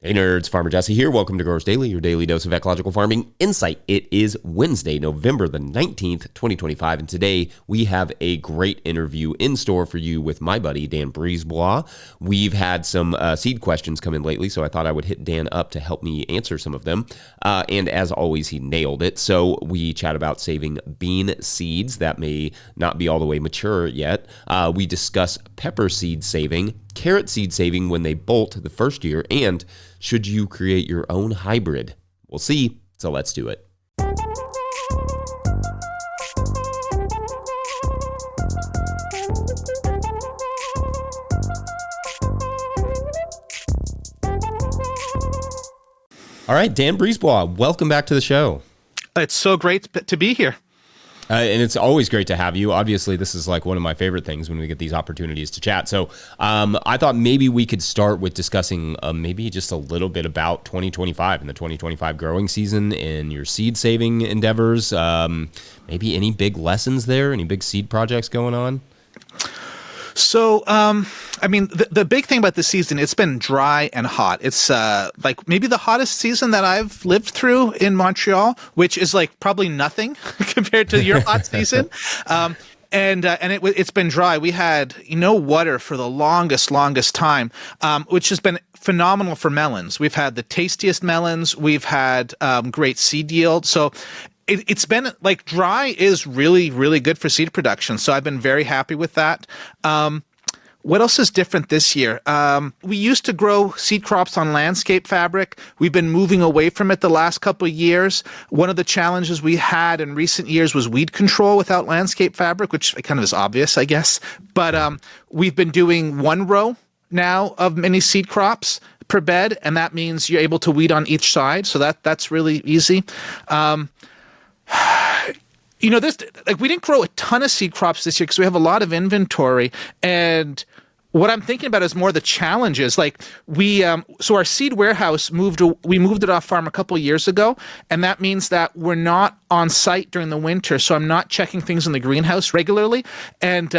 Hey nerds, Farmer Jesse here. Welcome to Growers Daily, your daily dose of ecological farming insight. It is Wednesday, November the 19th, 2025, and today we have a great interview in store for you with my buddy, Dan Brisebois. We've had some seed questions come in lately, so I thought I would hit Dan up to help me answer some of them, and as always, he nailed it. So we chat about saving bean seeds that may not be all the way mature yet. We discuss pepper seed saving, carrot seed saving when they bolt the first year, and should you create your own hybrid? We'll see, so let's do it. All right, Dan Brisebois, welcome back to the show. It's so great to be here. And it's always great to have you. Obviously, this is like one of my favorite things when we get these opportunities to chat. So I thought maybe we could start with discussing maybe just a little bit about 2025 and the 2025 growing season and your seed saving endeavors. Maybe any big lessons there, any big seed projects going on? So, I mean, the big thing about the season, it's been dry and hot. It's like maybe the hottest season that I've lived through in Montreal, which is like probably nothing compared to your hot season. And it's been dry. We had no water for the longest time, which has been phenomenal for melons. We've had the tastiest melons. We've had great seed yield. So it's been like dry is really, really good for seed production. So I've been very happy with that. What else is different this year? We used to grow seed crops on landscape fabric. We've been moving away from it the last couple of years. One of the challenges we had in recent years was weed control without landscape fabric, which kind of is obvious, I guess. But we've been doing one row now of many seed crops per bed, and that means you're able to weed on each side. So that's really easy. This like we didn't grow a ton of seed crops this year because we have a lot of inventory. And what I'm thinking about is more the challenges. Like so our seed warehouse we moved it off farm a couple of years ago, and that means that we're not on site during the winter. So I'm not checking things in the greenhouse regularly, and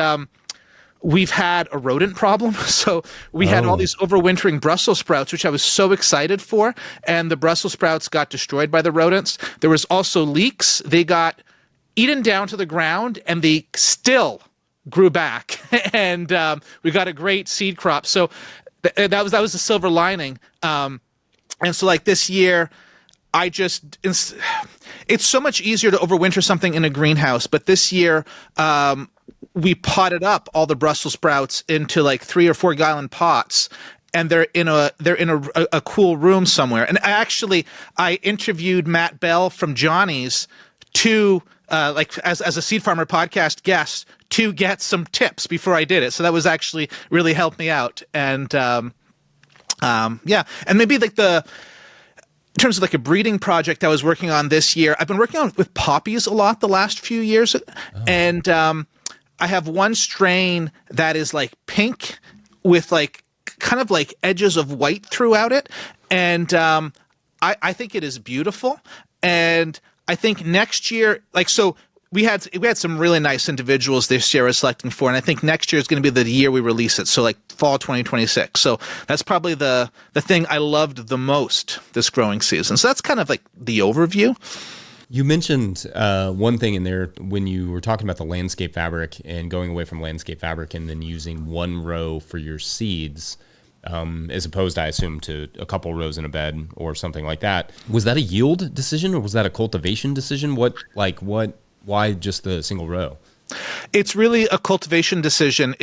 we've had a rodent problem. So we had all these overwintering Brussels sprouts, which I was so excited for, and the Brussels sprouts got destroyed by the rodents. There was also leeks. They got eaten down to the ground, and they still grew back. And we got a great seed crop. So that was the silver lining. And so like this year, it's so much easier to overwinter something in a greenhouse. But this year, we potted up all the Brussels sprouts into like 3 or 4 gallon pots, and they're in a cool room somewhere. And I interviewed Matt Bell from Johnny's as a Seed Farmer podcast guest to get some tips before I did it. So that was actually really helped me out. And and maybe like in terms of like a breeding project I was working on this year, I've been working on with poppies a lot the last few years, and I have one strain that is like pink with like kind of like edges of white throughout it. And I think it is beautiful. And I think next year, we had some really nice individuals this year I was selecting for, and I think next year is going to be the year we release it. So like fall 2026. So that's probably the thing I loved the most this growing season. So that's kind of like the overview. You mentioned one thing in there when you were talking about the landscape fabric and going away from landscape fabric and then using one row for your seeds, as opposed, I assume, to a couple rows in a bed or something like that. Was that a yield decision or was that a cultivation decision? Why just the single row? It's really a cultivation decision.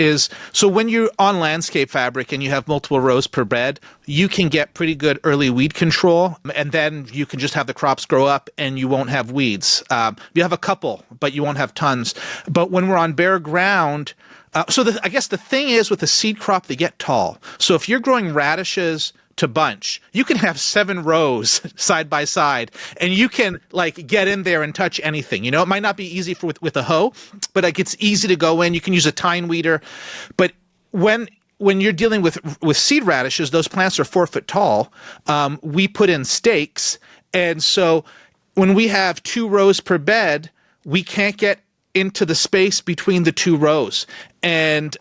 So when you're on landscape fabric and you have multiple rows per bed, you can get pretty good early weed control, and then you can just have the crops grow up and you won't have weeds. You have a couple, but you won't have tons. But when we're on bare ground, I guess the thing is with a seed crop, they get tall. So if you're growing radishes to bunch, you can have 7 rows side by side, and you can like get in there and touch anything. It might not be easy with a hoe, but like it's easy to go in. You can use a tine weeder, but when you're dealing with seed radishes, those plants are 4 foot tall. We put in stakes, and so when we have 2 rows per bed, we can't get into the space between the 2 rows, and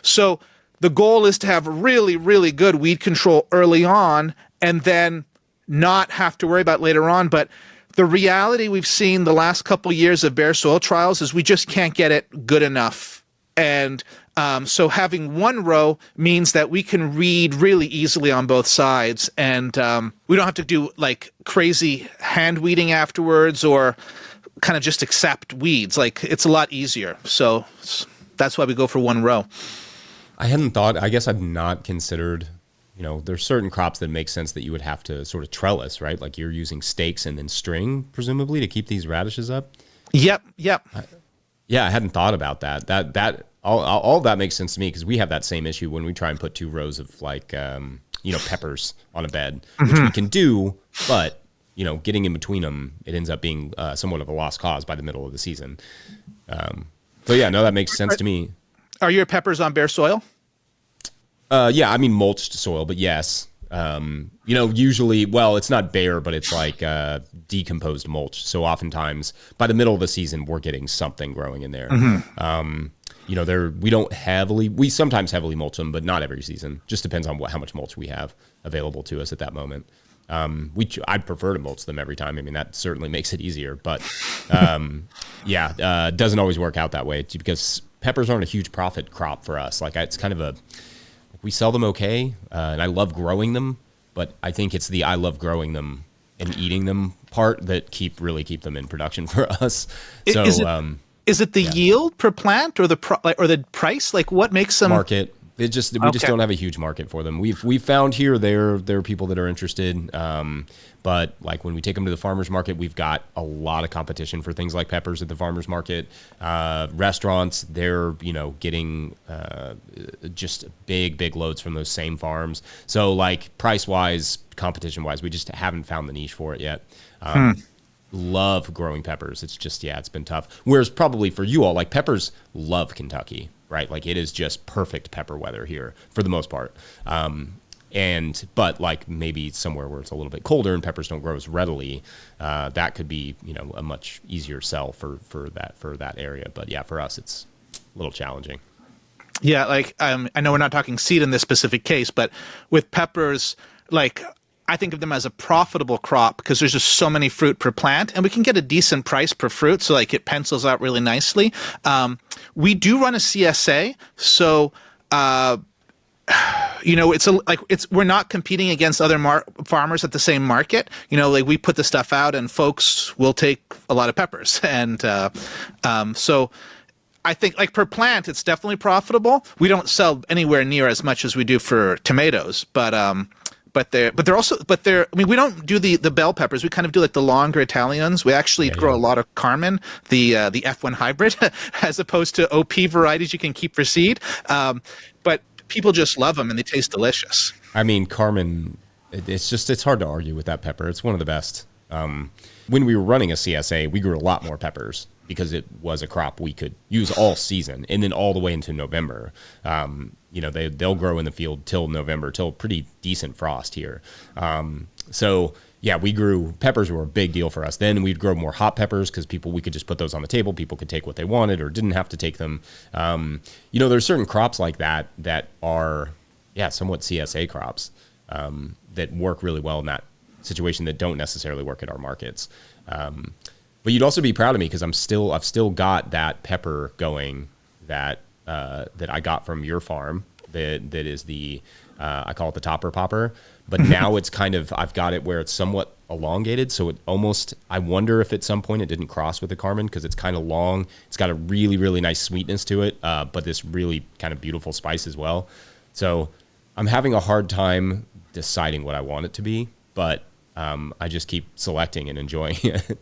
so the goal is to have really, really good weed control early on, and then not have to worry about later on. But the reality we've seen the last couple years of bare soil trials is we just can't get it good enough. And so having one row means that we can read really easily on both sides, and we don't have to do like crazy hand weeding afterwards or kind of just accept weeds. Like, it's a lot easier. So that's why we go for one row. I guess I've not considered, there's certain crops that make sense that you would have to sort of trellis, right? Like you're using stakes and then string, presumably, to keep these radishes up. Yep. Yeah, I hadn't thought about that. That all that makes sense to me, because we have that same issue when we try and put 2 rows of like peppers on a bed, which we can do, but getting in between them, it ends up being somewhat of a lost cause by the middle of the season. So yeah, no, that makes sense to me. Are your peppers on bare soil? Yeah, I mean mulched soil, but yes. Usually, well, it's not bare, but it's like decomposed mulch. So oftentimes by the middle of the season, we're getting something growing in there. We sometimes heavily mulch them, but not every season. Just depends on how much mulch we have available to us at that moment. I'd prefer to mulch them every time. I mean, that certainly makes it easier, but doesn't always work out that way, because peppers aren't a huge profit crop for us. Like it's kind of we sell them okay, and I love growing them, but I think it's the I love growing them and eating them part that really keep them in production for us. So is it the yield per plant or the price? Like, what makes them market? We just don't have a huge market for them. We've found here there are people that are interested, but like when we take them to the farmers market, we've got a lot of competition for things like peppers at the farmers market. Restaurants, they're getting just big loads from those same farms. So like price wise, competition wise, we just haven't found the niche for it yet. Love growing peppers. It's just it's been tough. Whereas probably for you all, like peppers love Kentucky. Right, like it is just perfect pepper weather here for the most part, but like maybe somewhere where it's a little bit colder and peppers don't grow as readily, that could be a much easier sell for that area. But yeah, for us it's a little challenging. Yeah, like I know we're not talking seed in this specific case, but with peppers, like I think of them as a profitable crop because there's just so many fruit per plant, and we can get a decent price per fruit, so like it pencils out really nicely. We do run a CSA, so we're not competing against other farmers at the same market. Like we put the stuff out, and folks will take a lot of peppers, and so I think like per plant, it's definitely profitable. We don't sell anywhere near as much as we do for tomatoes, but they're I mean, we don't do the bell peppers. We kind of do like the longer Italians. We actually grow a lot of Carmen, the F1 hybrid, as opposed to OP varieties you can keep for seed. But people just love them and they taste delicious. I mean, Carmen, it's hard to argue with that pepper. It's one of the best. When we were running a CSA, we grew a lot more peppers because it was a crop we could use all season and then all the way into November. They'll grow in the field till November, till pretty decent frost here. So yeah, peppers were a big deal for us. Then we'd grow more hot peppers because we could just put those on the table. People could take what they wanted or didn't have to take them. There's certain crops like that are, somewhat CSA crops that work really well in that situation that don't necessarily work at our markets. But you'd also be proud of me because I've still got that pepper going that I got from your farm. That is the I call it the topper popper. But now it's kind of, I've got it where it's somewhat elongated. So it almost, I wonder if at some point it didn't cross with the Carmen because it's kind of long. It's got a really, really nice sweetness to it, but this really kind of beautiful spice as well. So I'm having a hard time deciding what I want it to be, but I just keep selecting and enjoying it.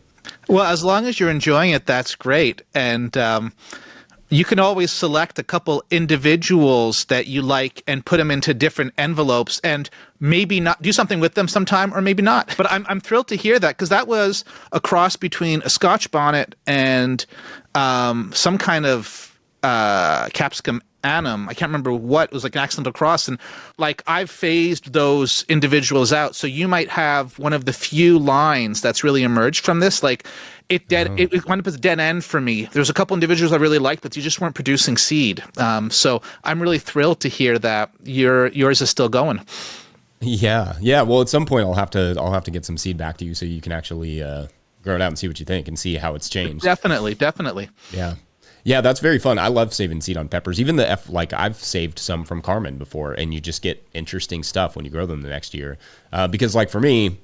Well, as long as you're enjoying it, that's great. And you can always select a couple individuals that you like and put them into different envelopes and maybe not do something with them sometime or maybe not. But I'm thrilled to hear that because that was a cross between a Scotch bonnet and some kind of capsicum annum. I can't remember what. It was like an accidental cross. And like I've phased those individuals out. So you might have one of the few lines that's really emerged from this. Like it wound up as a dead end for me. There's a couple individuals I really liked, but you just weren't producing seed. So I'm really thrilled to hear that yours is still going. Yeah. Well, at some point I'll have to get some seed back to you so you can actually grow it out and see what you think and see how it's changed. Definitely. Yeah. Yeah, that's very fun. I love saving seed on peppers. Even like I've saved some from Carmen before, and you just get interesting stuff when you grow them the next year. Because like for me,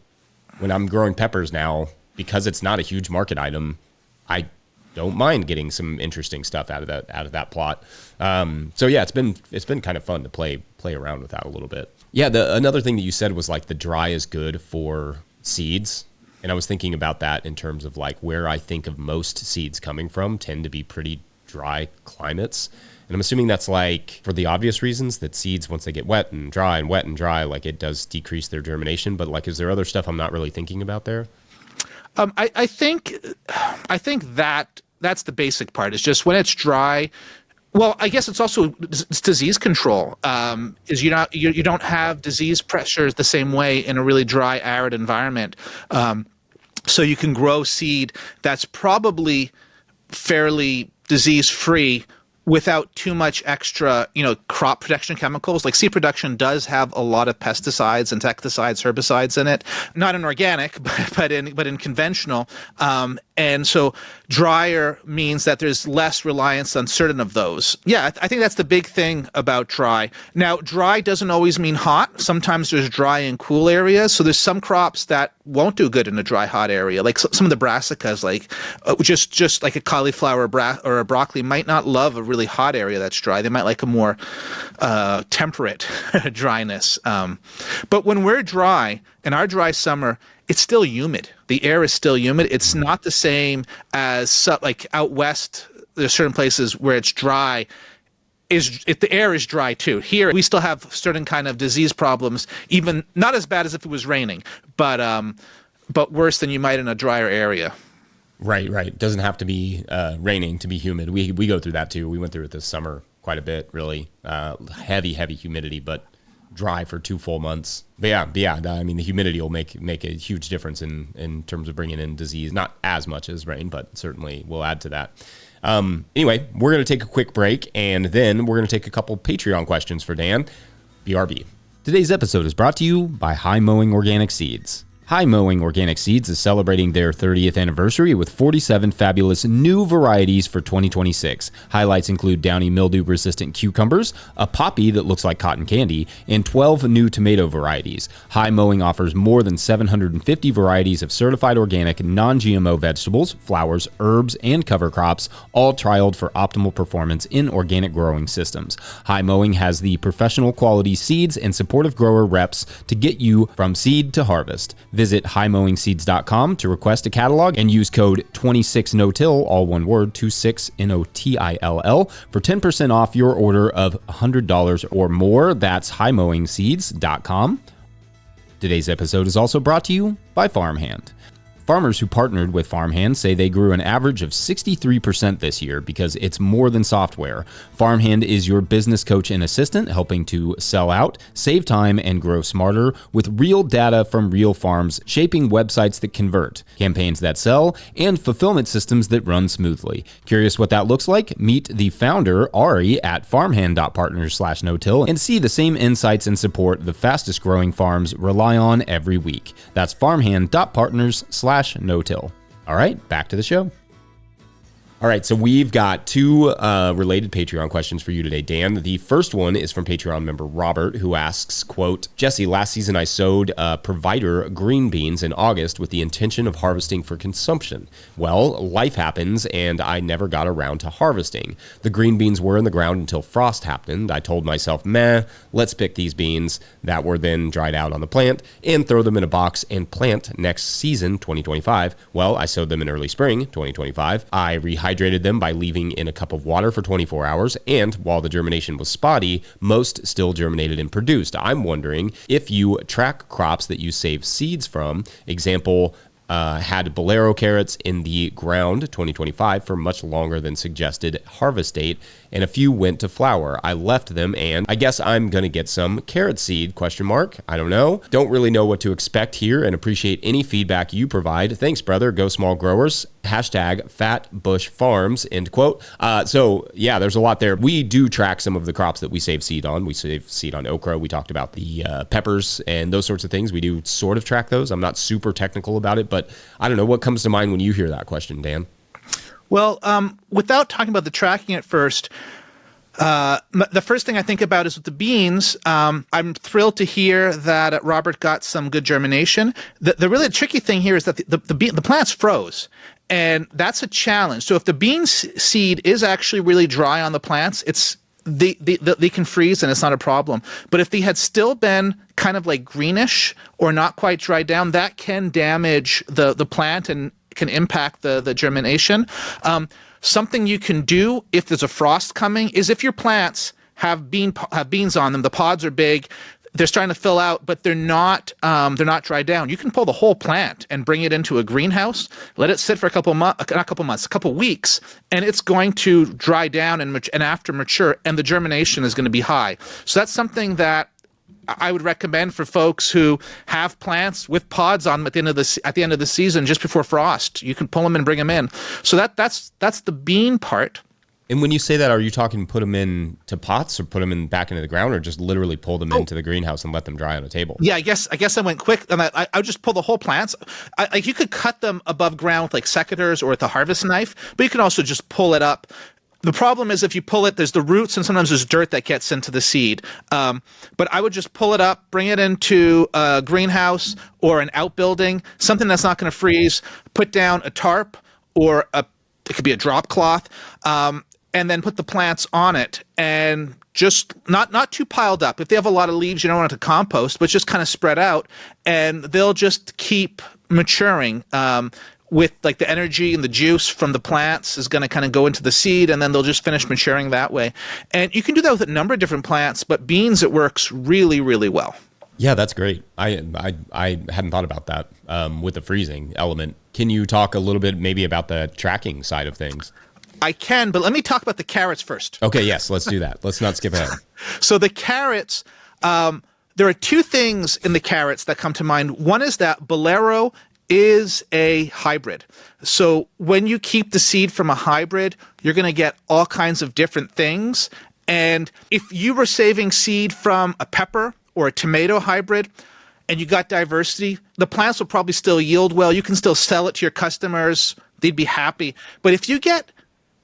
when I'm growing peppers now, because it's not a huge market item, I don't mind getting some interesting stuff out of that plot. So yeah, it's been kind of fun to play around with that a little bit. Yeah, another thing that you said was like the dry is good for seeds. And I was thinking about that in terms of like where I think of most seeds coming from tend to be pretty dry climates. And I'm assuming that's like for the obvious reasons that seeds, once they get wet and dry, like it does decrease their germination. But like, is there other stuff I'm not really thinking about there? I think that's the basic part. Is just when it's dry. Well, I guess it's also it's disease control. Is you don't have disease pressures the same way in a really dry, arid environment. So you can grow seed that's probably fairly disease-free without too much extra, crop protection chemicals. Like seed production does have a lot of pesticides, insecticides, herbicides in it. Not in organic, but in conventional. And so drier means that there's less reliance on certain of those. Yeah, I think that's the big thing about dry. Now, dry doesn't always mean hot. Sometimes there's dry and cool areas. So there's some crops that won't do good in a dry, hot area. Like some of the brassicas, like just like a cauliflower or a broccoli might not love a really hot area that's dry. They might like a more temperate dryness. But when we're dry, in our dry summer, it's still humid. The air is still humid. It's not the same as like out west. There's certain places where it's dry. The air is dry too. Here we still have certain kind of disease problems, even not as bad as if it was raining, but worse than you might in a drier area. Right. It doesn't have to be raining to be humid. We go through that too. We went through it this summer quite a bit, really. Heavy humidity, but dry for 2 full months. But yeah. I mean, the humidity will make a huge difference in terms of bringing in disease. Not as much as rain, but certainly will add to that. Anyway, we're going to take a quick break, and then we're going to take a couple Patreon questions for Dan. BRB. Today's episode is brought to you by High Mowing Organic Seeds. High Mowing Organic Seeds is celebrating their 30th anniversary with 47 fabulous new varieties for 2026. Highlights include downy mildew-resistant cucumbers, a poppy that looks like cotton candy, and 12 new tomato varieties. High Mowing offers more than 750 varieties of certified organic, non-GMO vegetables, flowers, herbs, and cover crops, all trialed for optimal performance in organic growing systems. High Mowing has the professional quality seeds and supportive grower reps to get you from seed to harvest. Visit highmowingseeds.com to request a catalog and use code 26NOTILL, all one word, 26NOTILL, for 10% off your order of $100 or more. That's highmowingseeds.com. Today's episode is also brought to you by Farmhand. Farmers who partnered with Farmhand say they grew an average of 63% this year because it's more than software. Farmhand is your business coach and assistant, helping to sell out, save time, and grow smarter with real data from real farms, shaping websites that convert, campaigns that sell, and fulfillment systems that run smoothly. Curious what that looks like? Meet the founder, Ari, at farmhand.partners/no-till and see the same insights and support the fastest growing farms rely on every week. That's farmhand.partners/no-till. All right, back to the show. All right, so we've got two related Patreon questions for you today, Dan. The first one is from Patreon member Robert, who asks, quote, Jesse, last season I sowed provider green beans in August with the intention of harvesting for consumption. Well, life happens, and I never got around to harvesting. The green beans were in the ground until frost happened. I told myself, let's pick these beans that were then dried out on the plant and throw them in a box and plant next season, 2025. Well, I sowed them in early spring, 2025. I rehydrated them by leaving in a cup of water for 24 hours, and while the germination was spotty, most still germinated and produced. I'm wondering if you track crops that you save seeds from. Example, had bolero carrots in the ground 2025 for much longer than suggested harvest date, and a few went to flower. I left them, and I guess I'm gonna get some carrot seed, ? I don't know. Don't really know what to expect here and appreciate any feedback you provide. Thanks, brother. Go small growers. Hashtag Fat Bush Farms, end quote. So yeah, there's a lot there. We do track some of the crops that we save seed on. We save seed on okra. We talked about the peppers and those sorts of things. We do sort of track those. I'm not super technical about it, but I don't know. What comes to mind when you hear that question, Dan? Well, without talking about the tracking at first, the first thing I think about is with the beans. I'm thrilled to hear that Robert got some good germination. The really tricky thing here is that the plants froze. And that's a challenge. So if the bean seed is actually really dry on the plants, they can freeze and it's not a problem. But if they had still been kind of like greenish or not quite dried down, that can damage the plant and can impact the germination. Something you can do if there's a frost coming is if your plants have beans on them, the pods are big, they're starting to fill out, but they're not dried down. You can pull the whole plant and bring it into a greenhouse, let it sit for a couple weeks, and it's going to dry down and after mature, and the germination is going to be high. So that's something that I would recommend for folks who have plants with pods on them at the end of the season, just before frost. You can pull them and bring them in. So that's the bean part. And when you say that, are you talking put them into pots or put them back into the ground, or just literally pull them into the greenhouse and let them dry on a table? Yeah, I guess I went quick, and I would just pull the whole plants. You could cut them above ground with like secateurs or with a harvest knife, but you can also just pull it up. The problem is if you pull it, there's the roots and sometimes there's dirt that gets into the seed. But I would just pull it up, bring it into a greenhouse or an outbuilding, something that's not going to freeze, put down a tarp or it could be a drop cloth, and then put the plants on it, and just not too piled up. If they have a lot of leaves, you don't want it to compost, but just kind of spread out, and they'll just keep maturing with like the energy and the juice from the plants is going to kind of go into the seed, and then they'll just finish maturing that way. And you can do that with a number of different plants, but beans, it works really, really well. Yeah, that's great. I hadn't thought about that with the freezing element. Can you talk a little bit maybe about the tracking side of things? I can, but let me talk about the carrots first. Okay, yes, let's do that. Let's not skip ahead. So the carrots, there are two things in the carrots that come to mind. One is that Bolero is a hybrid. So when you keep the seed from a hybrid, you're going to get all kinds of different things. And if you were saving seed from a pepper or a tomato hybrid and you got diversity, the plants will probably still yield well. You can still sell it to your customers. They'd be happy. But if you get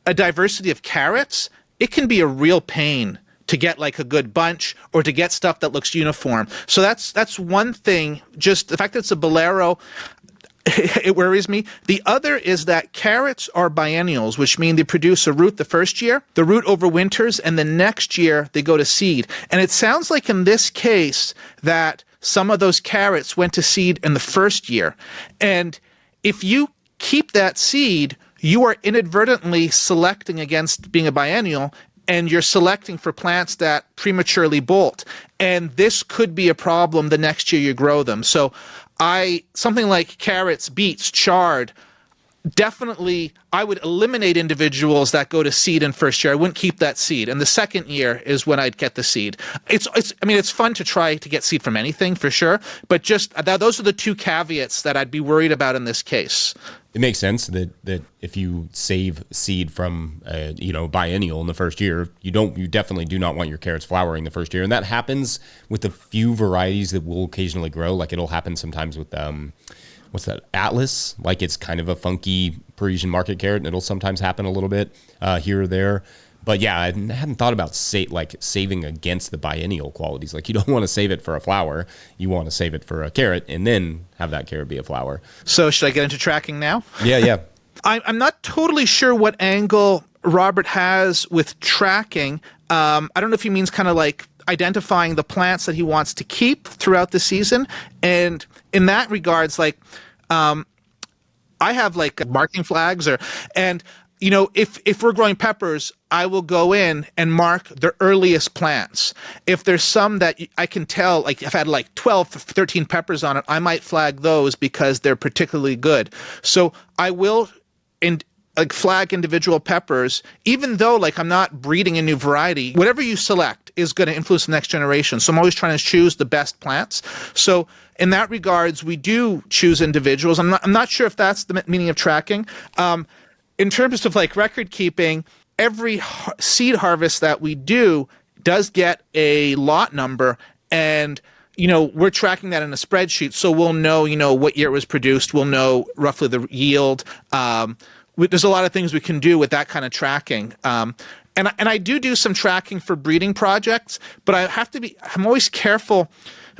a diversity of carrots, it can be a real pain to get like a good bunch or to get stuff that looks uniform. So that's one thing. Just the fact that it's a Bolero, it worries me. The other is that carrots are biennials, which mean they produce a root the first year, the root overwinters, and the next year they go to seed. And it sounds like in this case that some of those carrots went to seed in the first year. And if you keep that seed, you are inadvertently selecting against being a biennial, and you're selecting for plants that prematurely bolt. And this could be a problem the next year you grow them. So something like carrots, beets, chard, definitely I would eliminate individuals that go to seed in first year. I wouldn't keep that seed. And the second year is when I'd get the seed. It's fun to try to get seed from anything for sure, but just those are the two caveats that I'd be worried about in this case. It makes sense that if you save seed from biennial in the first year, you definitely do not want your carrots flowering the first year, and that happens with a few varieties that will occasionally grow. Like it'll happen sometimes with what's that, Atlas? Like it's kind of a funky Parisian market carrot, and it'll sometimes happen a little bit here or there. But yeah, I hadn't thought about saving against the biennial qualities. Like you don't want to save it for a flower. You want to save it for a carrot and then have that carrot be a flower. So should I get into tracking now? Yeah. I'm not totally sure what angle Robert has with tracking. I don't know if he means kind of like identifying the plants that he wants to keep throughout the season. And in that regards, like I have like marking flags if we're growing peppers, I will go in and mark the earliest plants. If there's some that I can tell, like if I had like 12, 13 peppers on it, I might flag those because they're particularly good. So I will flag individual peppers, even though like I'm not breeding a new variety. Whatever you select, is going to influence the next generation. So I'm always trying to choose the best plants. So in that regards, we do choose individuals. I'm not sure if that's the meaning of tracking. In terms of like record keeping, every seed harvest that we do does get a lot number, and we're tracking that in a spreadsheet, so we'll know what year it was produced. We'll know roughly the yield. There's a lot of things we can do with that kind of tracking. And I do some tracking for breeding projects, but I'm always careful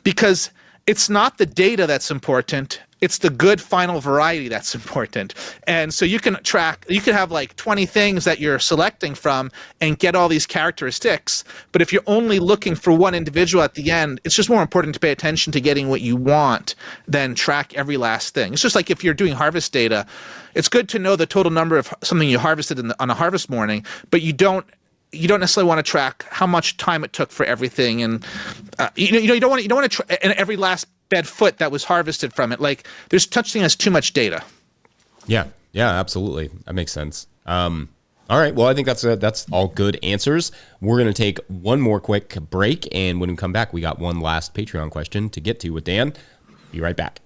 because it's not the data that's important. It's the good final variety that's important. And so you can have like 20 things that you're selecting from and get all these characteristics. But if you're only looking for one individual at the end, it's just more important to pay attention to getting what you want than track every last thing. It's just like if you're doing harvest data, it's good to know the total number of something you harvested on a harvest morning, but you don't necessarily want to track how much time it took for everything, and you don't want to track every last bed foot that was harvested from it. Like there's such thing as too much data. Yeah, absolutely. That makes sense. All right. Well, I think that's all good answers. We're going to take one more quick break, and when we come back, we got one last Patreon question to get to with Dan. Be right back.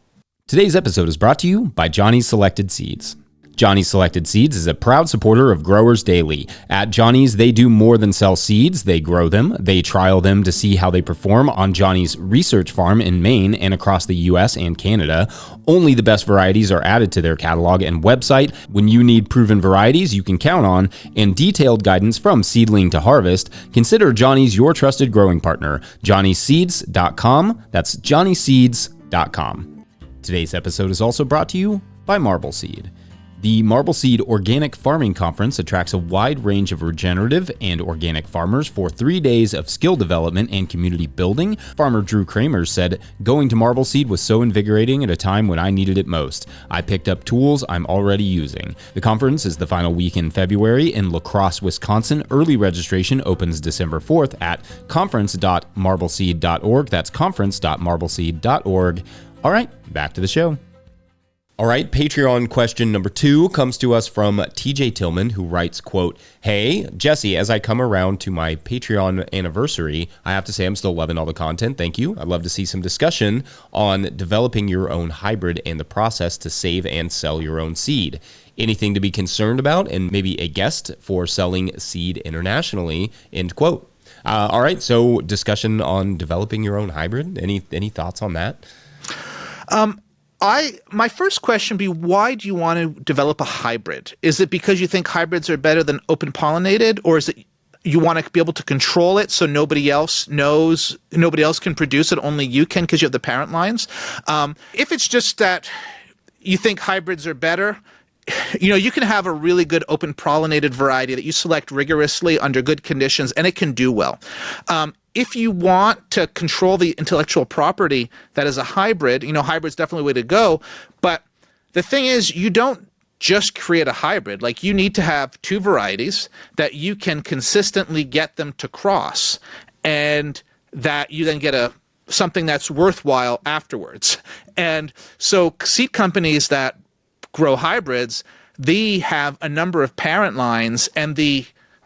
Today's episode is brought to you by Johnny's Selected Seeds. Johnny's Selected Seeds is a proud supporter of Growers Daily. At Johnny's, they do more than sell seeds. They grow them. They trial them to see how they perform on Johnny's research farm in Maine and across the U.S. and Canada. Only the best varieties are added to their catalog and website. When you need proven varieties you can count on and detailed guidance from seedling to harvest, consider Johnny's your trusted growing partner. JohnnySeeds.com. That's JohnnySeeds.com. Today's episode is also brought to you by Marble Seed. The Marble Seed Organic Farming Conference attracts a wide range of regenerative and organic farmers for 3 days of skill development and community building. Farmer Drew Kramer said, "Going to Marble Seed was so invigorating at a time when I needed it most. I picked up tools I'm already using." The conference is the final week in February in La Crosse, Wisconsin. Early registration opens December 4th at conference.marbleseed.org. That's conference.marbleseed.org. All right, back to the show. All right, Patreon question number 2 comes to us from TJ Tillman, who writes, quote, "Hey, Jesse, as I come around to my Patreon anniversary, I have to say I'm still loving all the content. Thank you. I'd love to see some discussion on developing your own hybrid and the process to save and sell your own seed. Anything to be concerned about, and maybe a guest for selling seed internationally," end quote. All right, so discussion on developing your own hybrid. Any thoughts on that? My first question would be, why do you want to develop a hybrid? Is it because you think hybrids are better than open pollinated, or is it you want to be able to control it so nobody else knows, nobody else can produce it, only you can because you have the parent lines? If it's just that you think hybrids are better, you can have a really good open pollinated variety that you select rigorously under good conditions, and it can do well. If you want to control the intellectual property that is a hybrid, hybrid's definitely the way to go. But the thing is, you don't just create a hybrid. Like, you need to have 2 varieties that you can consistently get them to cross, and that you then get something that's worthwhile afterwards. And so seed companies that grow hybrids, they have a number of parent lines, and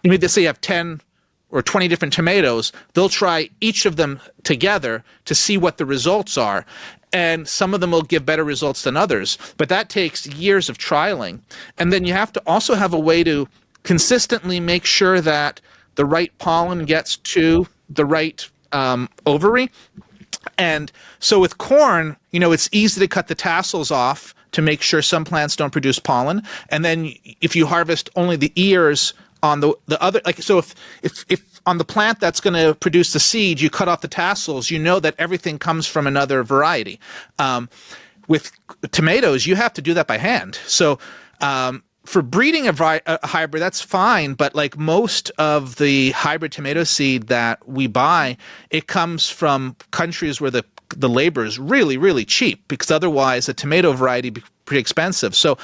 let's say you have 10 or 20 different tomatoes, they'll try each of them together to see what the results are. And some of them will give better results than others, but that takes years of trialing. And then you have to also have a way to consistently make sure that the right pollen gets to the right ovary. And so with corn, it's easy to cut the tassels off to make sure some plants don't produce pollen. And then if you harvest only the ears on the other, so if on the plant that's going to produce the seed, you cut off the tassels, that everything comes from another variety. With tomatoes, you have to do that by hand. So for breeding a hybrid, that's fine, but like most of the hybrid tomato seed that we buy, it comes from countries where the labor is really, really cheap, because otherwise a tomato variety would be pretty expensive. So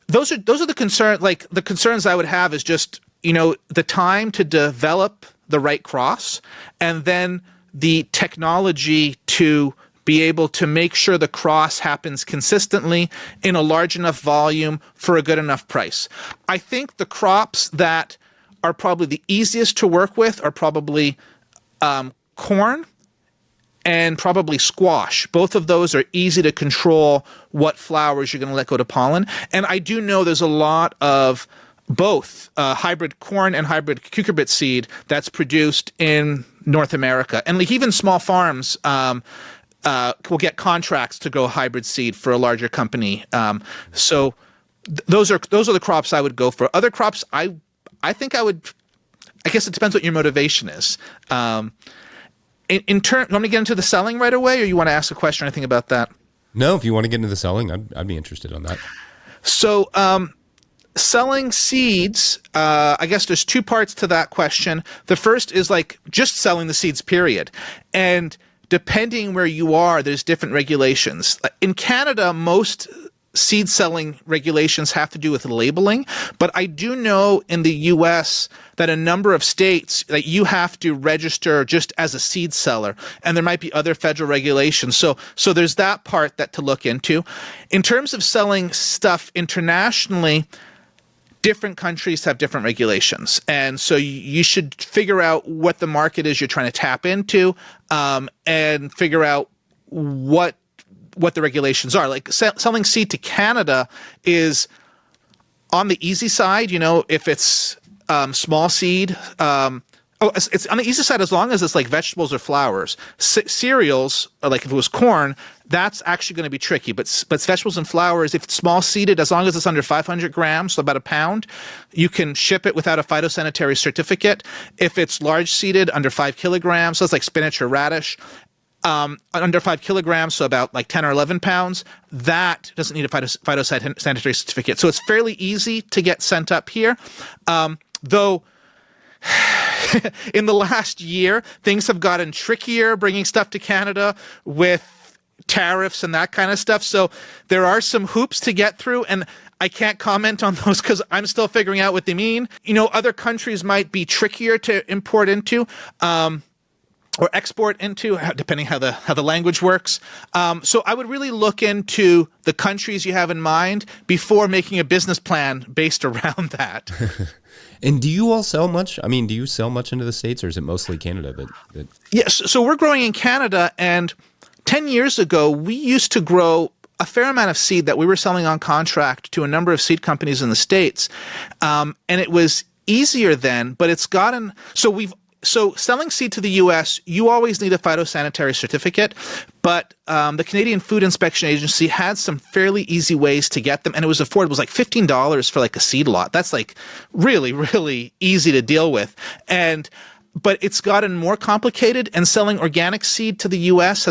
those are the concerns. Like, the concerns I would have is just the time to develop the right cross, and then the technology to be able to make sure the cross happens consistently in a large enough volume for a good enough price. I think the crops that are probably the easiest to work with are probably corn and probably squash. Both of those are easy to control what flowers you're going to let go to pollen. And I do know there's a lot of both hybrid corn and hybrid cucurbit seed that's produced in North America. And like even small farms will get contracts to grow hybrid seed for a larger company. So those are the crops I would go for. Other crops, I think I would. I guess it depends what your motivation is. In turn, want me to get into the selling right away, or you want to ask a question or anything about that? No, if you want to get into the selling, I'd be interested on that. So, selling seeds, I guess there's two parts to that question. The first is like just selling the seeds, period. And depending where you are, there's different regulations. In Canada, most seed selling regulations have to do with labeling, but I do know in the US that a number of states that you have to register just as a seed seller, and there might be other federal regulations. So there's that part that to look into. In terms of selling stuff internationally, different countries have different regulations, and so you should figure out what the market is you're trying to tap into, and figure out what the regulations are. Like selling seed to Canada is on the easy side. You know, if it's small seed, it's on the easy side as long as it's like vegetables or flowers. Cereals, or like if it was corn, that's actually going to be tricky. But vegetables and flowers, if it's small seeded, as long as it's under 500 grams, so about a pound, you can ship it without a phytosanitary certificate. If it's large seeded, under 5 kilograms, so it's like spinach or radish, under 5 kilograms, so about like 10 or 11 pounds, that doesn't need a phytosanitary certificate. So it's fairly easy to get sent up here. Though in the last year, things have gotten trickier bringing stuff to Canada with tariffs and that kind of stuff. So there are some hoops to get through, and I can't comment on those because I'm still figuring out what they mean. You know, other countries might be trickier to import into. Or export into, depending how the language works. So I would really look into the countries you have in mind before making a business plan based around that. And do you all sell much? I mean, do you sell much into the States, or is it mostly Canada? Yes, so we're growing in Canada, and 10 years ago, we used to grow a fair amount of seed that we were selling on contract to a number of seed companies in the States. And it was easier then, but it's gotten, so selling seed to the U.S., you always need a phytosanitary certificate, but the Canadian Food Inspection Agency had some fairly easy ways to get them, and it was affordable. It was like $15 for like a seed lot. That's like really, really easy to deal with. But it's gotten more complicated, and selling organic seed to the U.S.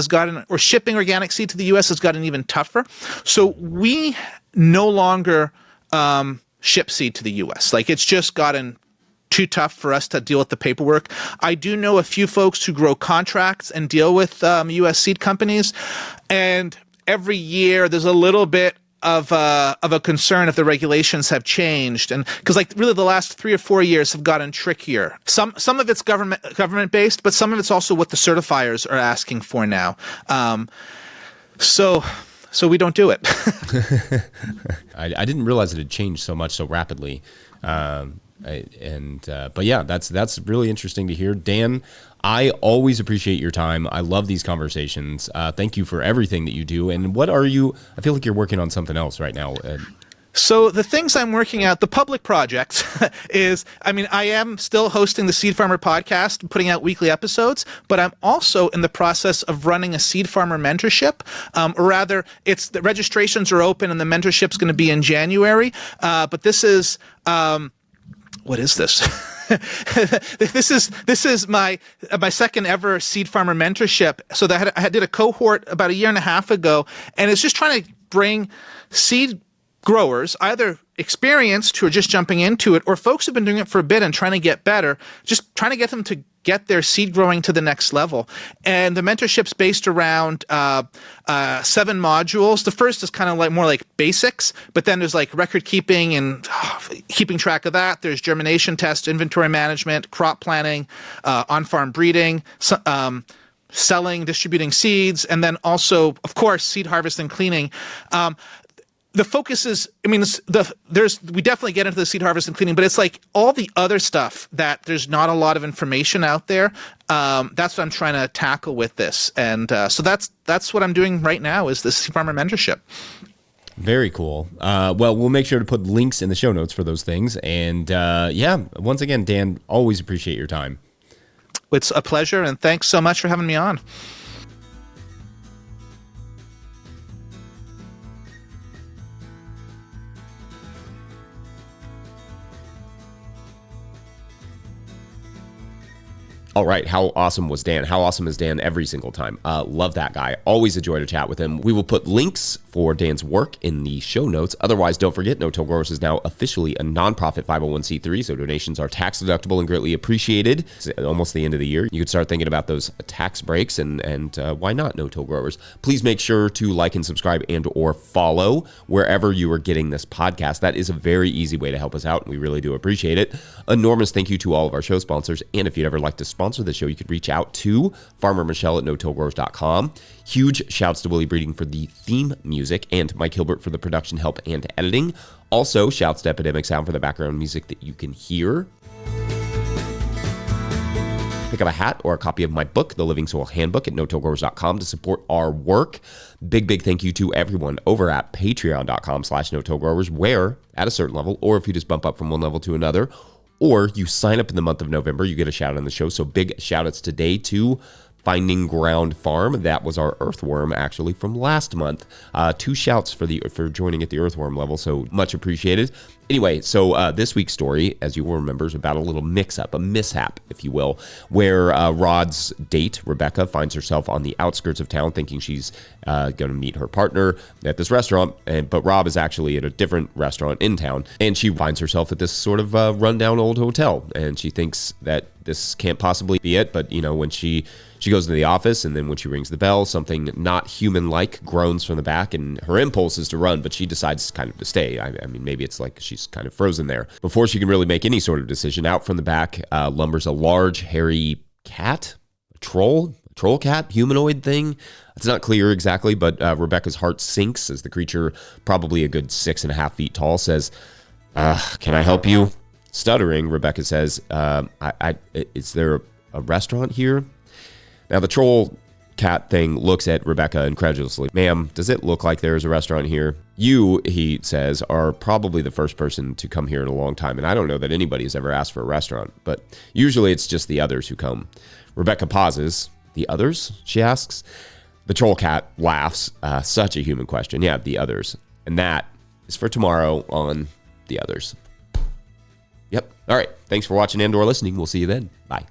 or shipping organic seed to the U.S. has gotten even tougher. So we no longer ship seed to the U.S. Like it's just gotten too tough for us to deal with the paperwork. I do know a few folks who grow contracts and deal with U.S. seed companies, and every year there's a little bit of a concern if the regulations have changed, and because like really the last 3 or 4 years have gotten trickier. Some of it's government based, but some of it's also what the certifiers are asking for now. So we don't do it. I didn't realize it had changed so much so rapidly. But yeah, that's really interesting to hear. Dan, I always appreciate your time. I love these conversations. Thank you for everything that you do. And I feel like you're working on something else right now. So the things I'm working at, the public project I am still hosting the Seed Farmer podcast, putting out weekly episodes, but I'm also in the process of running a Seed Farmer mentorship. Or rather, the registrations are open and the mentorship's going to be in January. But this is, what is this? This is my second ever Seed Farmer mentorship. So I did a cohort about 1.5 years ago, and it's just trying to bring seed growers, either experienced who are just jumping into it, or folks who've been doing it for a bit and trying to get better, just trying to get them to get their seed growing to the next level. And the mentorship's based around 7 modules. The first is kind of like more like basics, but then there's like record keeping and keeping track of that. There's germination tests, inventory management, crop planning, on-farm breeding, selling, distributing seeds, and then also, of course, seed harvest and cleaning. the focus is, I mean, we definitely get into the seed harvest and cleaning, but it's like all the other stuff that there's not a lot of information out there. That's what I'm trying to tackle with this. And so that's what I'm doing right now is this seed farmer mentorship. Very cool. Well, we'll make sure to put links in the show notes for those things. And once again, Dan, always appreciate your time. It's a pleasure. And thanks so much for having me on. All right. How awesome was Dan? How awesome is Dan every single time? Love that guy. Always a joy to chat with him. We will put links for Dan's work in the show notes. Otherwise, don't forget, No Till Growers is now officially a nonprofit 501c3, so donations are tax deductible and greatly appreciated. It's almost the end of the year. You could start thinking about those tax breaks, and why not No Till Growers? Please make sure to like and subscribe and or follow wherever you are getting this podcast. That is a very easy way to help us out, and we really do appreciate it. Enormous thank you to all of our show sponsors, and if you'd ever like to sponsor the show, you could reach out to Farmer Michelle at notillgrowers.com. Huge shouts to Willie Breeding for the theme music and Mike Hilbert for the production help and editing. Also, shouts to Epidemic Sound for the background music that you can hear. Pick up a hat or a copy of my book, The Living Soil Handbook, at notillgrowers.com to support our work. Big thank you to everyone over at patreon.com/notillgrowers, where at a certain level, or if you just bump up from one level to another, or you sign up in the month of November, you get a shout out on the show. So big shout outs today to Finding Ground Farm. That was our earthworm actually from last month. 2 shouts for joining at the earthworm level. So much appreciated. Anyway, so this week's story, as you will remember, is about a little mix-up, a mishap, if you will, where Rod's date, Rebecca, finds herself on the outskirts of town thinking she's going to meet her partner at this restaurant, but Rob is actually at a different restaurant in town, and she finds herself at this sort of rundown old hotel, and she thinks that this can't possibly be it, but, when she goes to the office, and then when she rings the bell, something not human-like groans from the back, and her impulse is to run, but she decides kind of to stay. I mean, maybe it's like she's kind of frozen there. Before she can really make any sort of decision, out from the back lumbers a large, hairy cat, a troll cat, humanoid thing. It's not clear exactly, but Rebecca's heart sinks as the creature, probably a good 6.5 feet tall, says, "Can I help you?" Stuttering, Rebecca says, "Is there a restaurant here?" Now, the troll cat thing looks at Rebecca incredulously. "Ma'am, does it look like there's a restaurant here? You," he says, "are probably the first person to come here in a long time, and I don't know that anybody has ever asked for a restaurant, but usually it's just the others who come." Rebecca pauses. "The others?" she asks. The troll cat laughs. Such a human question. "Yeah, the others. And that is for tomorrow on The Others." Yep. All right. Thanks for watching and or listening. We'll see you then. Bye.